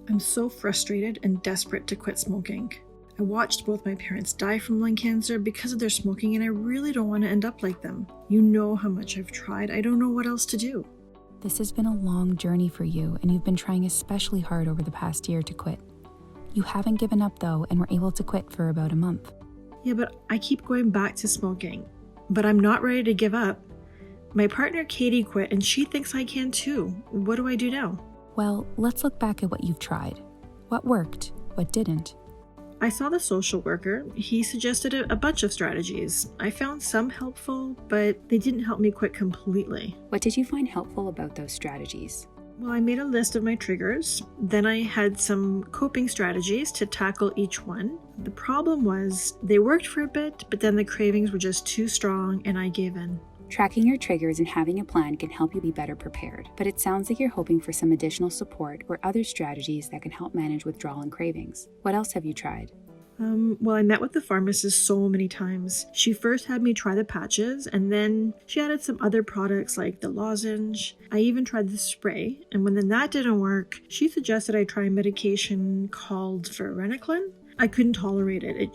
I'm so frustrated and desperate to quit smoking. I watched both my parents die from lung cancer because of their smoking, and I really don't want to end up like them. You know how much I've tried. I don't know what else to do. This has been a long journey for you, and you've been trying especially hard over the past year to quit. You haven't given up though, and were able to quit for about a month. Yeah, but I keep going back to smoking. But I'm not ready to give up. My partner Katie quit, and she thinks I can too. What do I do now? Well, let's look back at what you've tried. What worked? What didn't? I saw the social worker. He suggested a bunch of strategies. I found some helpful, but they didn't help me quit completely. What did you find helpful about those strategies? Well, I made a list of my triggers. Then I had some coping strategies to tackle each one. The problem was they worked for a bit, but then the cravings were just too strong and I gave in. Tracking your triggers and having a plan can help you be better prepared, but it sounds like you're hoping for some additional support or other strategies that can help manage withdrawal and cravings. What else have you tried? Well, I met with the pharmacist so many times. She first had me try the patches, and then she added some other products like the lozenge. I even tried the spray, and when that didn't work, she suggested I try a medication called varenicline. I couldn't tolerate it.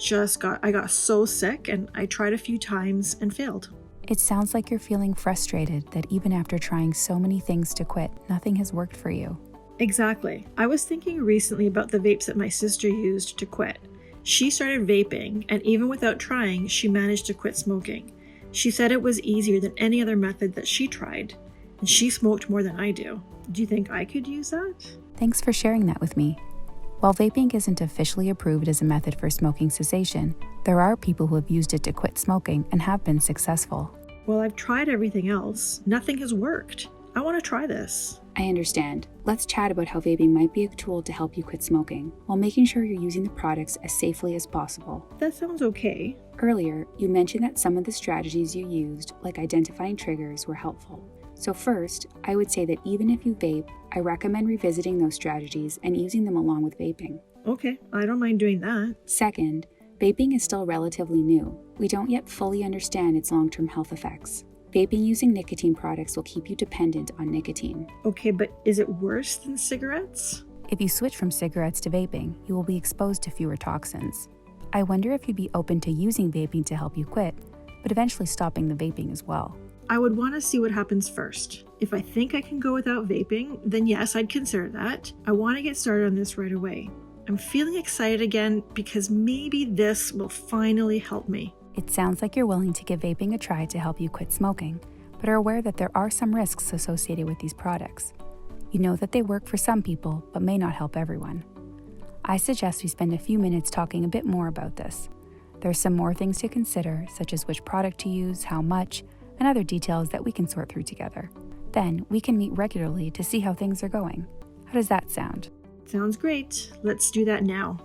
I got so sick, and I tried a few times and failed. It sounds like you're feeling frustrated that even after trying so many things to quit, nothing has worked for you. Exactly. I was thinking recently about the vapes that my sister used to quit. She started vaping, and even without trying, she managed to quit smoking. She said it was easier than any other method that she tried, and she smoked more than I do. Do you think I could use that? Thanks for sharing that with me. While vaping isn't officially approved as a method for smoking cessation, there are people who have used it to quit smoking and have been successful. Well, I've tried everything else. Nothing has worked. I want to try this. I understand. Let's chat about how vaping might be a tool to help you quit smoking, while making sure you're using the products as safely as possible. That sounds okay. Earlier, you mentioned that some of the strategies you used, like identifying triggers, were helpful. So first, I would say that even if you vape, I recommend revisiting those strategies and using them along with vaping. Okay, I don't mind doing that. Second, vaping is still relatively new. We don't yet fully understand its long-term health effects. Vaping using nicotine products will keep you dependent on nicotine. Okay, but is it worse than cigarettes? If you switch from cigarettes to vaping, you will be exposed to fewer toxins. I wonder if you'd be open to using vaping to help you quit, but eventually stopping the vaping as well. I would want to see what happens first. If I think I can go without vaping, then yes, I'd consider that. I want to get started on this right away. I'm feeling excited again because maybe this will finally help me. It sounds like you're willing to give vaping a try to help you quit smoking, but are aware that there are some risks associated with these products. You know that they work for some people, but may not help everyone. I suggest we spend a few minutes talking a bit more about this. There are some more things to consider, such as which product to use, how much, and other details that we can sort through together. Then we can meet regularly to see how things are going. How does that sound? Sounds great. Let's do that now.